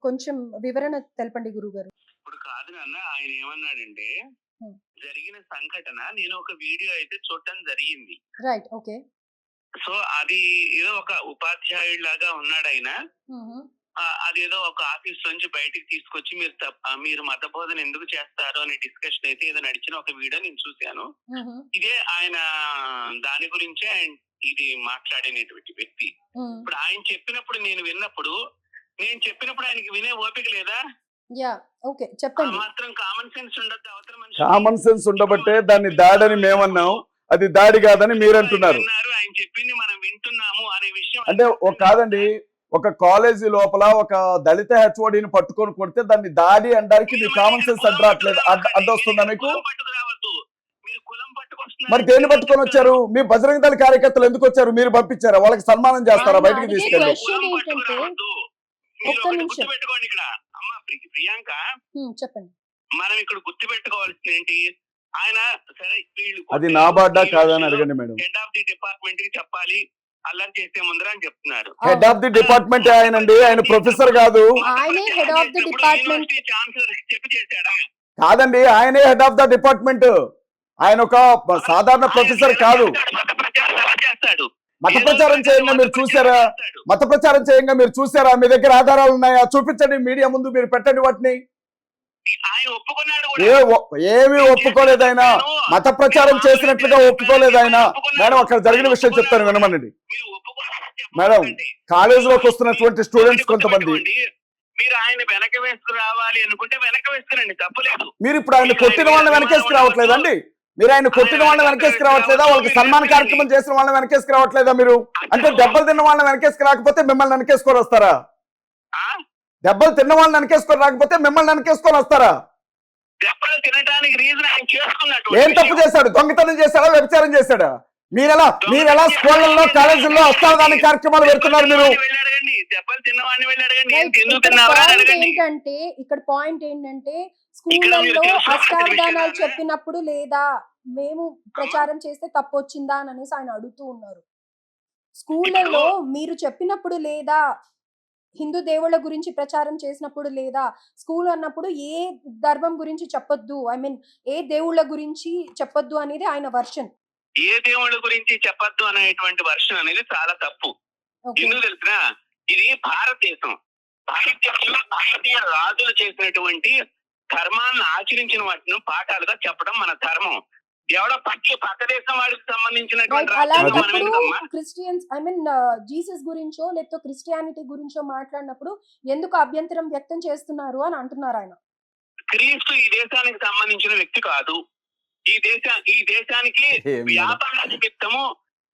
కొంచెం వివరణ తెలపండి గురుగారు. ఇప్పుడు కాదు నాన్న, ఆయన ఏమన్నాడంటే జరిగిన సంఘటన నేను ఒక వీడియో అయితే చూడటం జరిగింది. Right, okay. సో అది ఏదో ఒక ఉపాధ్యాయుడు లాగా ఉన్నాడు ఆయన. అదేదో ఒక ఆఫీస్ నుంచి బయటికి తీసుకొచ్చి మీరు మత బోధన ఎందుకు చేస్తారు అనే డిస్కషన్ అయితే ఏదో నడిచిన ఒక వీడియో నేను చూశాను. ఇదే ఆయన దాని గురించే ఆయన ఇది మాట్లాడినటువంటి వ్యక్తి. ఇప్పుడు ఆయన చెప్పినప్పుడు నేను విన్నప్పుడు ఆయనకి వినే ఓపిక లేదా? మాత్రం కామన్ సెన్స్ ఉండదు. అవతల మనిషి కామన్ సెన్స్ ఉండబట్టే దాన్ని దాడని మేమన్నాం, అది దాడి కాదని మీరు అంటున్నారు. ఆయన చెప్పింది మనం వింటున్నాము అనే విషయం అంటే కాదండి, ఒక కాలేజీ లోపల ఒక దళిత హెచ్ఓడిని పట్టుకొని కొడితే దాన్ని దాడి అనడానికి మీ కామన్ సెన్స్ అడ్డొస్తుందా మీకు? మరి దేన్ని పట్టుకొని వచ్చారు? మీ బజరంగ దళ కార్యకర్తలు ఎందుకు వచ్చారు? మీరు పంపించారా? వాళ్ళకి సన్మానం చేస్తారా? బయటికి తీసుకెళ్ళి గుర్తుపెట్టుకోండి ఇక్కడ అమ్మ ప్రియాంక, చెప్పండి. మనం ఇక్కడ గుర్తు పెట్టుకోవాల్సింది ఏంటి? ఆయన సరే అది నా బాడ్డా కాదని అడగండి madam. Head of the department కి చెప్పాలి అల్లరి చేసే ముందర అని చెప్తున్నారు. హెడ్ ఆఫ్ ది డిపార్ట్మెంట్ ఆయనండి, ఆయన ప్రొఫెసర్ కాదు. ఆయనే head of the department. Chancellor చెప్పి చేశాడా? కాదండి, ఆయనే హెడ్ ఆఫ్ ద డిపార్ట్మెంట్. ఆయన ఒక సాధారణ ప్రొఫెసర్ కాదు. మత ప్రచారం చేయంగా మీరు చూసారా? మత ప్రచారం చేయంగా మీరు చూసారా? మీ దగ్గర ఆధారాలు ఉన్నాయా? చూపించండి, మీడియా ముందు మీరు పెట్టండి వాటిని. ఏమీ ఒప్పుకోలేదు ఆయన. మత ప్రచారం చేసినట్లుగా ఒప్పుకోలేదు ఆయన. మేడం, అక్కడ జరిగిన విషయం చెప్తాను వినమనండి. మేడం, కాలేజీలోకి వస్తున్నటువంటి స్టూడెంట్స్ కొంతమంది మీరు ఆయన వెనక వేసుకు రావాలి అనుకుంటే వెనక వేసుకురండి, తప్పలేదు. మీరు ఇప్పుడు ఆయన కొట్టిన వాళ్ళని వెనకేసుకు రావట్లేదండి? మీరు ఆయన కొట్టిన వాళ్ళని వెనకేసుకు రావట్లేదా? వాళ్ళకి సన్మాన కార్యక్రమం చేసిన వాళ్ళని వెనకేసుకు రావట్లేదా మీరు? అంటే దెబ్బలు తిన్న వాళ్ళని వెనకేసుకు రాకపోతే మిమ్మల్ని వెనకేసుకొని వస్తారా? దెబ్బలు తిన్న వాళ్ళని వెనకేసుకొని రాకపోతే మిమ్మల్ని వెనకేసుకొని వస్తారా? దెబ్బలు తినడానికి రీజన్ ఆయన చేసుకున్నాడు. ఏం తప్పు చేశాడు? దొంగతనం చేశాడా? వ్యభిచారం చేశాడా? మీరెలా స్కూళ్ళల్లో కాలేజీల్లో వస్తారని కార్యక్రమాలు పెడుతున్నారు మీరు? ఏంటంటే ఇక్కడ పాయింట్ ఏంటంటే స్కూళ్ళల్లో అష్టావధానాలు చెప్పినప్పుడు లేదా మేము ప్రచారం చేస్తే తప్పు వచ్చిందా అని అనేసి ఆయన అడుగుతూ ఉన్నారు. స్కూళ్ళలో మీరు చెప్పినప్పుడు లేదా హిందూ దేవుళ్ళ గురించి ప్రచారం చేసినప్పుడు లేదా స్కూల్ అన్నప్పుడు ఏ ధర్మం గురించి చెప్పొద్దు, ఐ మీన్ ఏ దేవుళ్ళ గురించి చెప్పొద్దు అనేది ఆయన వర్షన్. ఏ దేవుళ్ళ గురించి చెప్పొద్దు అనేటువంటి వర్షన్ అనేది చాలా తప్పు. ఓకే. ఎందుకు తెలిసిన, ఇది భారతదేశం. భారతదేశంలో భారతీయ రాజులు చేసినటువంటి ధర్మాన్ని ఆచరించిన వాటిని పాఠాలుగా చెప్పడం మన ధర్మం. ఎవడో పక్క దేశం వాడికి సంబంధించినటువంటి రాజ్యాంగం మనం అలాంటప్పుడు ఎందుకమ్మా? క్రిస్టియన్స్ ఐ మీన్ జీసస్ గురించో లేకపోతే క్రిస్టియానిటీ గురించో మాట్లాడినప్పుడు ఎందుకు అభ్యంతరం వ్యక్తం చేస్తున్నారు అని అంటున్నారు ఆయన. క్రీస్తు ఈ దేశానికి సంబంధించిన వ్యక్తి కాదు. ఈ దేశానికి ఏం మేడం? వ్యాపార నిమిత్తము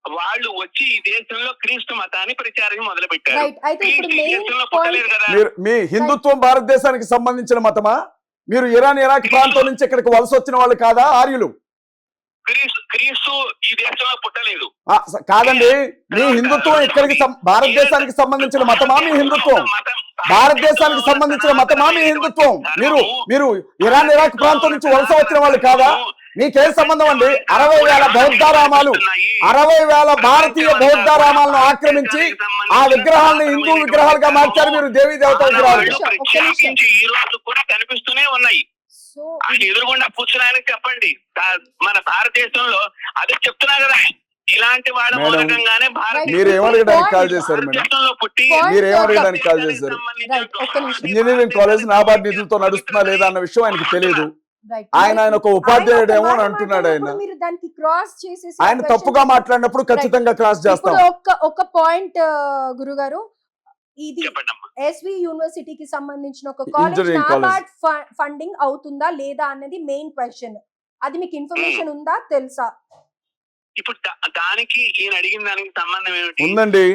వాళ్ళు వచ్చి ఈ దేశంలో క్రీస్తు మతాన్ని ప్రచారం మొదలు పెట్టారు. రైట్. అయితే ఇప్పుడు క్రీస్తు ఈ మెయిన్ దేశంలో పాయింట్ పుట్టలేదు కదా. మీరు మీ హిందుత్వం భారతదేశానికి సంబంధించిన మతమా? మీరు ఇరాక్ ప్రాంతం నుంచి ఇక్కడికి వలస వచ్చిన వాళ్ళు కాదా ఆర్యులు? క్రీస్తు ఈ దేశంలో పుట్టలేదు. కాదండి, మీ హిందుత్వం ఇక్కడికి భారతదేశానికి సంబంధించిన మతమా మీ హిందుత్వం? భారతదేశానికి సంబంధించిన మతమా మీ హిందుత్వం? మీరు ఇరాక్ ప్రాంతం నుంచి వలస వచ్చిన వాళ్ళు కాదా? మీకేం సంబంధం అండి? 60,000 బౌద్ధారామాలు, 60,000 భారతీయ బౌద్ధారామాలను ఆక్రమించి ఆ విగ్రహాలను హిందూ విగ్రహాలుగా మార్చారు మీరు, దేవీ దేవత విగ్రహాలుగా. ప్రత్యేకించి ఈ రోజు కూడా కనిపిస్తూనే ఉన్నాయి. సో ఆయన ఎదురుగుండా కూర్చున్నాయని చెప్పండి. మన భారతదేశంలో అదే చెప్తున్నా కదా, ఇలాంటి వాళ్ళ మేడం, మూలకంగానే మీరు ఏమడగడానికి కాల్ చేశారు మేడం? భారతదేశంలో పుట్టి మీరు ఏమడగడానికి కాల్ చేశారు? ఇంజనీరింగ్ కాలేజ్ నాబార్డ్ నిధులతో నడుస్తున్నా లేదా అన్న విషయం ఆయనకు తెలియదు. రైట్. ఆయన ఒక ఉపాధ్యాయుడేమో అని అంటున్నాడు. ఆయన మీరు దానికి క్రాస్ చేసేసి ఆయన తప్పుగా మాట్లాడినప్పుడు ఖచ్చితంగా క్రాస్ చేస్తాం. ఒక పాయింట్ గురుగారు, ఇది చెప్పండమ్మా. ఎస్వి యూనివర్సిటీకి సంబంధించిన ఒక కాలేజ్ Engineering నాబార్డ్ ఫండింగ్ అవుతుందా లేదా అన్నది మెయిన్ క్వశ్చన్. అది మీకు ఇన్ఫర్మేషన్ ఉందా, తెలుసా? ఇప్పుడు దానికి ఈయన అడిగిన దానికి సంబంధం ఏమిటి? ఉందండి.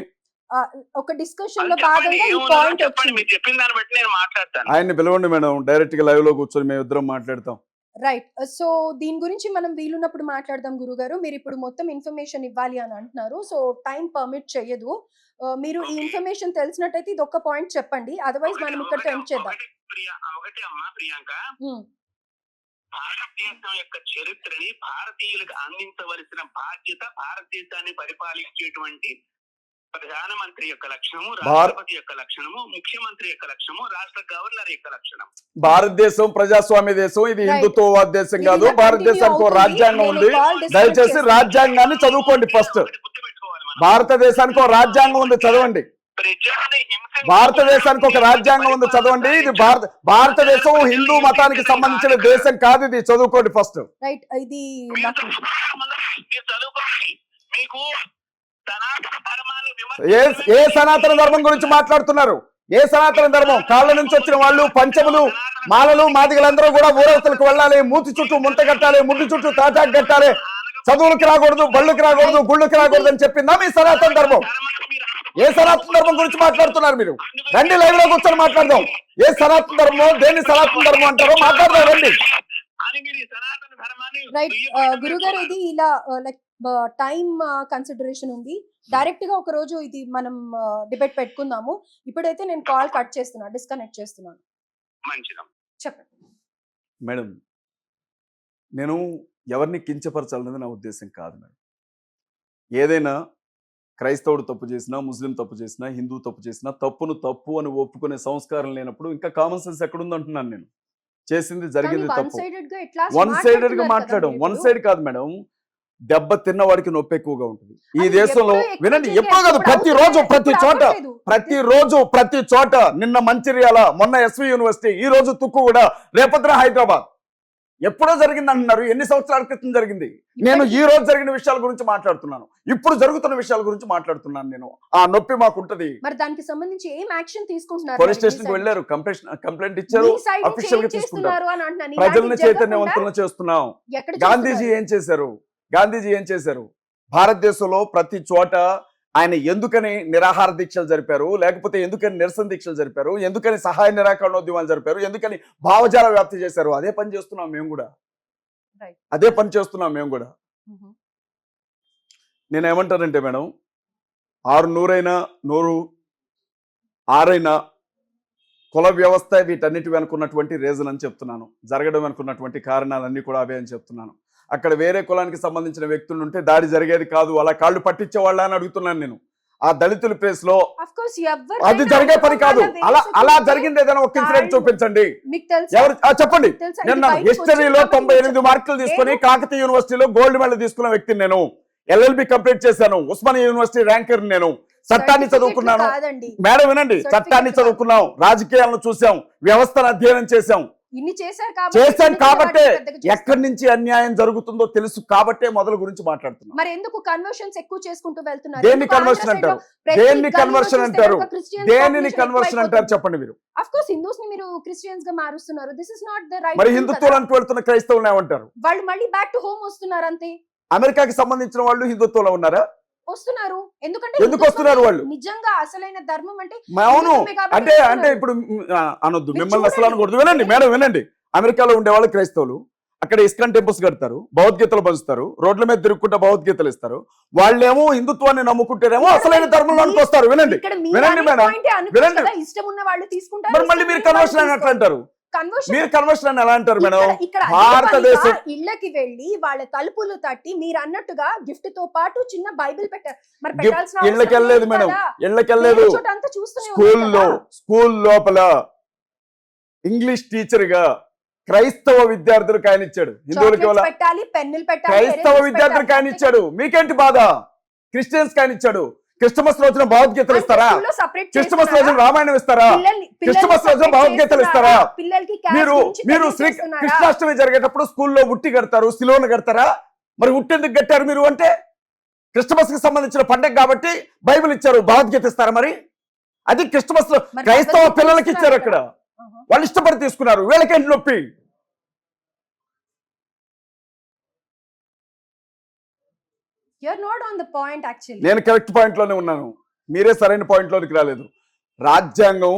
ఒక డిస్కషన్ లో అది చెప్పండి, భాగంగా ఈ ఏముందో పాయింట్ చెప్పండి. వచ్చింది. మీరు చెప్పిన దాన్ని బట్టి నేను మాట్లాడతాను. ఆయన్ని పిలవండి మేడం, డైరెక్ట్ గా లైవ్ లో కూర్చొని మేము ఇద్దరం మాట్లాడతాం. రైట్. సో దీని గురించి మనం వీలున్నప్పుడు మాట్లాడదాం గురుగారు. మీరు ఇప్పుడు మొత్తం ఇన్ఫర్మేషన్ ఇవ్వాలి అని అంటున్నారు. సో టైం పర్మిట్ చేయదు. మీరు ఈ ఇన్ఫర్మేషన్ తెలిసినట్టయితే ఇది ఒక్క పాయింట్ చెప్పండి, అదర్వైజ్ మనం ఇక్కడితో ఎండ్ చేద్దాం. ఒకటి అమ్మా ప్రియాంక, భారతదేశం యొక్క చరిత్రని భారతీయులకు అందించవలసిన బాధ్యత భారతదేశాన్ని పరిపాలించేటువంటి ప్రధానమంత్రి యొక్క లక్షణము, రాష్ట్రపతి యొక్క లక్షణము, ముఖ్యమంత్రి యొక్క లక్షణము, రాష్ట్ర గవర్నర్ యొక్క లక్షణం. భారతదేశం ప్రజాస్వామ్య దేశం, ఇది హిందుత్వవాద దేశం కాదు. భారతదేశానికి ఒక రాజ్యాంగం ఉంది. దయచేసి రాజ్యాంగాన్ని చదువుకోండి ఫస్ట్. భారతదేశానికి ఒక రాజ్యాంగం ఉంది, చదవండి. భారతదేశానికి ఒక రాజ్యాంగం ఉంది, చదవండి. ఇది భారతదేశం హిందూ మతానికి సంబంధించిన దేశం కాదు, ఇది చదువుకోండి ఫస్ట్. రైట్. ఇది మీకు ఏ సనాతన ధర్మం గురించి మాట్లాడుతున్నారు? ఏ సనాతన ధర్మం? కాళ్ళ నుంచి వచ్చిన వాళ్ళు పంచములు మాలలు మాదిగలందరూ కూడా ఊరవతలకు వెళ్ళాలి, మూతి చుట్టూ ముంత కట్టాలి, ముడ్డు చుట్టూ తాటాకు కట్టాలి, చదువులకు రాకూడదు, బళ్ళుకి రాకూడదు, గుళ్ళకి రాకూడదు అని చెప్పిందా మీ సనాతన ధర్మం? ఏ సనాతన ధర్మం గురించి మాట్లాడుతున్నారు మీరు? రండి, లైవ్ లో కూర్చొని మాట్లాడదాం. ఏ సనాతన ధర్మం, దేన్ని సనాతన ధర్మం అంటారో మాట్లాడదాం, రండి. రైట్ గురుగారు, ఇది ఇలా లైక్ టైం కన్సిడరేషన్ ఉంది. డైరెక్ట్ గా ఒక రోజు ఇది మనం డిబేట్ పెట్టుకుందాము. ఇప్పుడైతే నేను కాల్ కట్ చేస్తున్నా, డిస్కనెక్ట్ చేస్తున్నాను. చెప్పండి మేడం. నేను ఎవరిని కించపరచాలనేది నా ఉద్దేశం కాదు మేడం. ఏదైనా క్రైస్తవుడు తప్పు చేసినా, ముస్లిం తప్పు చేసినా, హిందూ తప్పు చేసినా తప్పును తప్పు అని ఒప్పుకునే సంస్కారం లేనప్పుడు ఇంకా కామన్ సెన్స్ ఎక్కడుంది అంటున్నాను నేను. చేసింది జరిగింది తప్పు. వన్ సైడెడ్ గా మాట్లాడడం, వన్ సైడ్ కాదు మేడం. దెబ్బ తిన్నవాడికి నొప్పి ఎక్కువగా ఉంటుంది ఈ దేశంలో. వినండి, ఎప్పుడో కాదు, ప్రతి చోట నిన్న మంచిర్యాల, మొన్న ఎస్వి యూనివర్సిటీ, ఈ రోజు తుక్కుగూడ, రేపొద్దున హైదరాబాద్. ఎప్పుడో జరిగింది అంటున్నారు. ఎన్ని సంవత్సరాల క్రితం జరిగింది? నేను ఈ రోజు జరిగిన విషయాల గురించి మాట్లాడుతున్నాను, ఇప్పుడు జరుగుతున్న విషయాల గురించి మాట్లాడుతున్నాను. నేను ఆ నొప్పి మాకుంటది. మరి దానికి సంబంధించి ఏం యాక్షన్ తీసుకుంటున్నారు? పోలీస్ స్టేషన్ కి వెళ్ళారు, కంప్లైంట్ ఇచ్చారు, అఫీషియల్ గా తీసుకుంటారు. ప్రజల్ని చైతన్యవంతులను చేస్తున్నాం. గాంధీజీ ఏం చేశారు? భారతదేశంలో ప్రతి చోట ఆయన ఎందుకని నిరాహార దీక్షలు జరిపారు, లేకపోతే ఎందుకని నిరసన దీక్షలు జరిపారు, ఎందుకని సహాయ నిరాకరణోద్యమాలు జరిపారు, ఎందుకని భావజాల వ్యాప్తి చేశారు? అదే పని చేస్తున్నాం మేము కూడా. నేనేమంటానంటే మేడం, 600 100 6 కుల వ్యవస్థ వీటన్నిటి వెనుకున్నటువంటి రీజన్ అని చెప్తున్నాను. జరగడం వెనుకున్నటువంటి కారణాలన్నీ కూడా అవే అని చెప్తున్నాను. అక్కడ వేరే కులానికి సంబంధించిన వ్యక్తులు ఉంటే దాడి జరిగేది కాదు. అలా కాళ్ళు పట్టించేవాళ్ళ అని అడుగుతున్నాను నేను. ఆ దళితుల ప్లేస్ లో ఆఫ్ కోర్స్ అది జరిగే పని కాదు. అలా జరిగింది ఏదైనా ఒక ఇన్సిడెంట్ చూపించండి. మీకు తెలుసు ఎవరు చెప్పండి. నేను హిస్టరీలో 98 మార్కులు తీసుకొని కాకతీయ యూనివర్సిటీలో గోల్డ్ మెడల్ తీసుకున్న వ్యక్తిని నేను. LLB కంప్లీట్ చేశాను. ఉస్మానియా యూనివర్సిటీ ర్యాంకర్ నేను. చట్టాన్ని చదువుకున్నాను మేడం, వినండి. చట్టాన్ని చదువుకున్నాం, రాజకీయాలను చూసాం, వ్యవస్థను అధ్యయనం చేశాం. చేశాను కాబట్టే ఎక్కడి నుంచి అన్యాయం జరుగుతుందో తెలుసు కాబట్టే మొదలు గురించి మాట్లాడుతున్నాం. మరి ఎందుకు కన్వర్షన్స్ ఎక్కువ చేసుకుంటూ వెళ్తున్నారు? దేన్ని కన్వర్షన్ అంటారు? దేన్ని కన్వర్షన్ అంటారు? దేనిని కన్వర్షన్ అంటారు చెప్పండి మీరు. ఆఫ్ కోర్స్ హిందూస్ ని మీరు క్రిస్టియన్స్ గా మారుస్తున్నారు. This is not the right. మరి హిందుత్వానికి వెళ్తున్న క్రైస్తవులు ఏమంటారు? వాళ్ళు మళ్ళీ బ్యాక్ టు హోమ్ వస్తున్నారు అంతే. అమెరికాకి సంబంధించిన వాళ్ళు హిందుత్వంలో ఉన్నారా? వస్తున్నారు. ఎందుకు వస్తున్నారు వాళ్ళు? నిజంగా అసలైన ధర్మం అంటే అవును. అంటే ఇప్పుడు అనొద్దు, మిమ్మల్ని అసలు అనకూడదు. వినండి మేడం, వినండి. అమెరికాలో ఉండే వాళ్ళు క్రైస్తవులు అక్కడ ఇస్కాన్ టెంపుల్స్ కడతారు, భగవద్గీతలు పంచుతారు, రోడ్ల మీద తిరుగుకుంటా భగవద్గీతలు ఇస్తారు. వాళ్ళేమో హిందుత్వాన్ని నమ్ముకుంటేనేమో అసలైన ధర్మంలోనికి వస్తారు. వినండి వినండి మేడం, వినండి. ఇష్టం ఉన్న వాళ్ళు తీసుకుంటారు. మరి మళ్ళీ మీరు కన్వర్షన్ అని ఎట్లా అంటారు? మీరు కన్వర్షన్ అని ఎలా అంటారు మేడం? భారతదేశం ఇళ్ళకి వెళ్ళి వాళ్ళ తలుపులు తట్టి మీరు అన్నట్టుగా గిఫ్ట్ తో పాటు చిన్న బైబిల్ పెట్టారు. ఇళ్ళకి వెళ్ళలేదు మేడం, ఇళ్ళకి వెళ్ళలేదు. స్కూల్ లోపల ఇంగ్లీష్ టీచర్ గా క్రైస్తవ విద్యార్థులకు ఆయన ఇచ్చాడు. హిందువులకి క్రైస్తవ విద్యార్థులకు ఆయన ఇచ్చాడు. మీకేంటి బాధ? క్రిస్టియన్స్ ఆయన ఇచ్చాడు. క్రిస్టమస్ రోజున భగవద్గీతలు ఇస్తారా? క్రిస్టమస్ రోజున రామాయణం ఇస్తారా? క్రిస్టమస్ రోజున భగవద్గీతలు ఇస్తారా? మీరు కృష్ణాష్టమి జరిగేటప్పుడు స్కూల్లో ఉట్టి కడతారు, సిలువను కడతారా? మరి ఉట్టి ఎందుకు కట్టారు మీరు అంటే? క్రిస్టమస్ కి సంబంధించిన పండుగ కాబట్టి బైబిల్ ఇచ్చారు, భగవద్గీత ఇస్తారా? మరి అది క్రిస్టమస్ లో క్రైస్తవ పిల్లలకి ఇచ్చారు. అక్కడ వాళ్ళు ఇష్టపడి తీసుకున్నారు. వీళ్ళకేంటి నొప్పి? నేను కరెక్ట్ పాయింట్ లోనే ఉన్నాను, మీరే సరైన పాయింట్ లోనికి రాలేదు. రాజ్యాంగం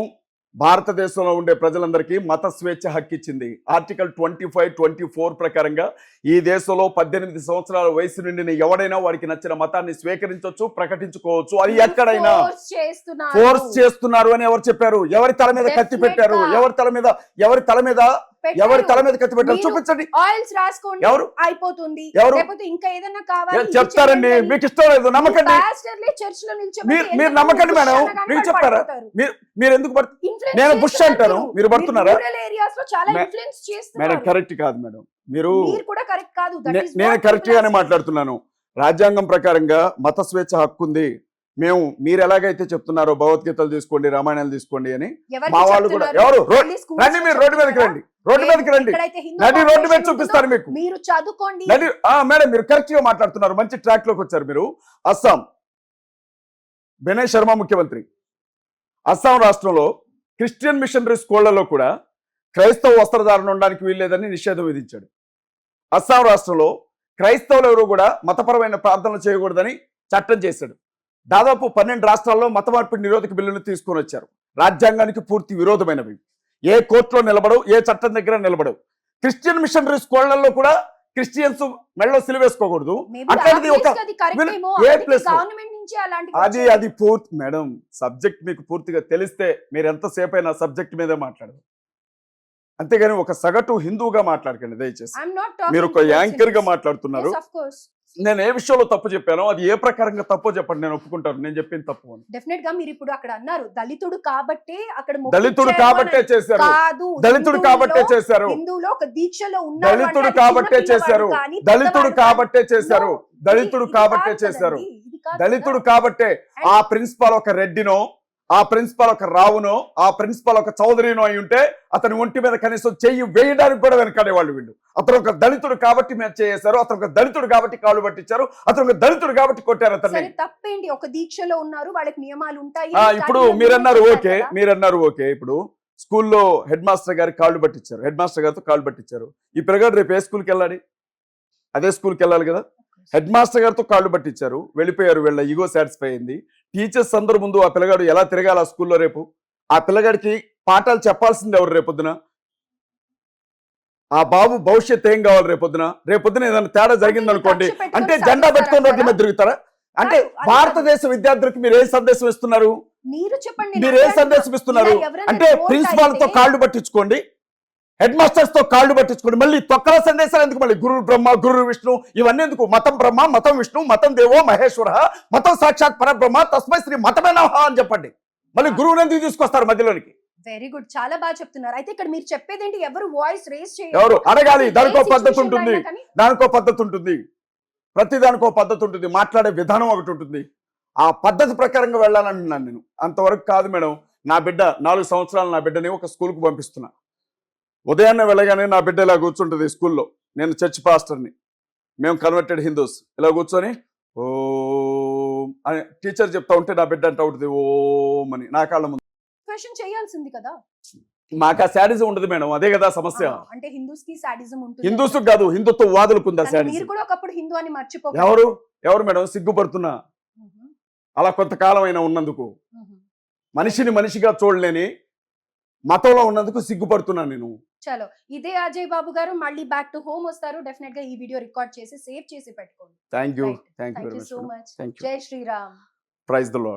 భారతదేశంలో ఉండే ప్రజలందరికీ మత స్వేచ్ఛ హక్కు ఇచ్చింది. ఆర్టికల్ 25, 24 ప్రకారంగా ఈ దేశంలో 18 సంవత్సరాల వయసు నుండిన ఎవడైనా వారికి నచ్చిన మతాన్ని స్వీకరించవచ్చు, ప్రకటించుకోవచ్చు. అది ఎక్కడైనా. ఫోర్స్ చేస్తున్నారు అని ఎవరు చెప్పారు? ఎవరి తల మీద కత్తి పెట్టారు? ఎవరి తల మీద కత్తి పెట్టారు? చూపించండి. ఎవరు అయిపోతుంది ఇంకా ఏదైనా చెప్తారండి. మీకు ఇష్టం లేదు, నమ్మకండి. మీరు నమ్మకండి మేడం. మీకు చెప్పారా? మీరు ఎందుకు నేను బుష్ అంటాను, మీరు పడుతున్నారా? మేడం కరెక్ట్ కాదు మేడం. నేను కరెక్ట్ గానే మాట్లాడుతున్నాను. రాజ్యాంగం ప్రకారంగా మత స్వేచ్ఛ హక్కు ఉంది. మీరు ఎలాగైతే చెప్తున్నారో భగవద్గీతలు తీసుకోండి, రామాయణాలు తీసుకోండి అని మా వాళ్ళు కూడా. ఎవరు రండి, మీరు రోడ్డు మీదకి రండి, రోడ్డు మీదకి రండి. నడి రోడ్డు మీద చూపిస్తారు మీకు. మీరు చదువుకోండి. మేడం మీరు కరెక్ట్ గా మాట్లాడుతున్నారు, మంచి ట్రాక్ లోకి వచ్చారు మీరు. అస్సాం, బినయ్ శర్మ ముఖ్యమంత్రి. అస్సాం రాష్ట్రంలో క్రిస్టియన్ మిషనరీ స్కూళ్లలో కూడా క్రైస్తవ వస్త్రధారణ ఉండడానికి వీల్లేదని నిషేధం విధించాడు. అస్సాం రాష్ట్రంలో క్రైస్తవులు ఎవరు కూడా మతపరమైన ప్రార్థనలు చేయకూడదని చట్టం చేశాడు. దాదాపు 12 రాష్ట్రాల్లో మత మార్పిడి నిరోధక బిల్లును తీసుకొని వచ్చారు. రాజ్యాంగానికి పూర్తి విరోధమైనవి. ఏ కోర్టులో నిలబడవు, ఏ చట్టం దగ్గర నిలబడవు. క్రిస్టియన్ మిషనరీ స్కూళ్లలో కూడా క్రిస్టియన్స్ మెడలో సిలువేసుకోకూడదు. అట్లాంటిది ఒక అది పూర్తి మేడం. సబ్జెక్ట్ మీకు పూర్తిగా తెలిస్తే మీరు ఎంతసేపు అయినా సబ్జెక్ట్ మీదే మాట్లాడదు. అంతేగాని ఒక సగటు హిందువుగా మాట్లాడకండి దయచేసి. మీరు ఒక యాంకర్ గా మాట్లాడుతున్నారు. నేను ఏ విషయంలో తప్పు చెప్పానో అది ఏ ప్రకారంగా తప్పో చెప్పండి, నేను ఒప్పుకుంటాను. నేను చెప్పింది తప్పు అని. డెఫినెట్ గా మీరు ఇప్పుడు అక్కడ అన్నారు దళితుడు కాబట్టే అక్కడ దళితుడు కాబట్టే చేశారు, దళితుడు కాబట్టే చేశారు, హిందువులో ఒక దీక్షలో ఉన్నారు, దళితుడు కాబట్టే చేశారు, దళితుడు కాబట్టే చేశారు, దళితుడు కాబట్టే చేశారు, దళితుడు కాబట్టే. ఆ ప్రిన్సిపాల్ ఒక రెడ్డినో, ఆ ప్రిన్సిపాల్ ఒక రావునో, ఆ ప్రిన్సిపాల్ ఒక చౌదరినో అయి ఉంటే అతని ఒంటి మీద కనీసం చెయ్యి వేయడానికి కూడా వెనకాడేవాళ్ళు వీళ్ళు. అతను ఒక దళితుడు కాబట్టి మేము చేశారు, అతను ఒక దళితుడు కాబట్టి కాళ్ళు పట్టించారు, అతను ఒక దళితుడు కాబట్టి కొట్టారు అతన్ని. తప్పేంటి? ఒక దీక్షలో ఉన్నారు, వాళ్ళకి నియమాలు ఉంటాయి. ఇప్పుడు మీరన్నారు ఓకే. ఇప్పుడు స్కూల్లో హెడ్ మాస్టర్ గారికి కాళ్ళు పట్టించారు, హెడ్ మాస్టర్ గారితో కాళ్ళు పట్టించారు. ఈ పిల్లగాడు రేపు ఏ స్కూల్కి వెళ్ళాలి? అదే స్కూల్కి వెళ్ళాలి కదా. హెడ్ మాస్టర్ గారితో కాళ్ళు పట్టించారు, వెళ్ళిపోయారు. వీళ్ళ ఈగో సాటిస్ఫై అయింది. టీచర్స్ అందరి ముందు ఆ పిల్లగాడు ఎలా తిరగాలి ఆ స్కూల్లో? రేపు ఆ పిల్లగాడికి పాఠాలు చెప్పాల్సింది ఎవరు? రేపొద్దున ఆ బాబు భవిష్యత్ ఏం కావాలి? రేపొద్దున ఏదైనా తేడా జరిగింది అనుకోండి అంటే జెండా పెట్టుకొని రోడ్ల మీద తిరుగుతారా? అంటే భారతదేశ విద్యార్థులకు మీరు ఏ సందేశం ఇస్తున్నారు? మీరు ఏ సందేశం ఇస్తున్నారు? అంటే ప్రిన్సిపాల్ తో కాళ్ళు పట్టించుకోండి, హెడ్ మాస్టర్స్ తో కాళ్ళు పట్టించుకోండి. మళ్ళీ తొక్కల సందేశాలు ఎందుకు? మళ్ళీ గురు బ్రహ్మ గురు విష్ణు ఇవన్నీ ఎందుకు? మతం బ్రహ్మ, మతం విష్ణు, మతం దేవో మహేశ్వర, మతం సాక్షాత్ పరబ్రహ్మ, తస్మై శ్రీ మతమే నమః అని చెప్పండి. మళ్ళీ గురువుని ఎందుకు తీసుకొస్తారు మధ్యలోనికి? వెరీ గుడ్, చాలా బాగా చెప్తున్నారు. అయితే ఇక్కడ మీరు చెప్పేది ఏంటి? ఎవరు వాయిస్ రేస్ ఎవరు అడగాలి? దానికో పద్ధతి ఉంటుంది, దానికో పద్ధతి ఉంటుంది, ప్రతి దానికో పద్ధతి ఉంటుంది, మాట్లాడే విధానం ఒకటి ఉంటుంది. ఆ పద్ధతి ప్రకారంగా వెళ్ళాలంటున్నాను నేను. అంతవరకు కాదు మేడం. నా బిడ్డ 4 సంవత్సరాలు నా బిడ్డని ఒక స్కూల్కి పంపిస్తున్నా. ఉదయాన్నే వెళ్ళగానే నా బిడ్డ ఇలా కూర్చుంటుంది స్కూల్లో. నేను చర్చ్ పాస్టర్ని, మేము కన్వర్టెడ్ హిందూస్. ఇలా కూర్చొని ఓం అని టీచర్ చెప్తా ఉంటే నా బిడ్డ అంటా ఉంటుంది ఓం అని నా కాళ్ళ ముందు. క్వశ్చన్ చేయాల్సింది కదా. మాకు ఆ శాడిజం ఉండదు మేడం, అదే కదా సమస్య. అంటే హిందూస్ కి సాడిజం ఉంటుంది. హిందూస్ కాదు, హిందుత్వ వాదులకు ఉందా కానీ శాడిజం? మీరు కూడా ఒకప్పుడు హిందూ అని మర్చిపోక. ఎవరు మేడం? సిగ్గుపడుతున్నా అలా కొంతకాలం అయినా ఉన్నందుకు. మనిషిని మనిషిగా చూడలేని మతంలో ఉన్నందుకు సిగ్గుపడుతున్నా నేను. చలో, ఇదే అజయ్ బాబు గారు మళ్ళీ బ్యాక్ టు హోమ్ వస్తారు. డెఫినెట్ గా ఈ వీడియో రికార్డ్ చేసి సేవ్ చేసి పెట్టుకోండి. Thank you Right. Thank you thank very you much. So much. Thank you. జై శ్రీరామ్. Praise the lord.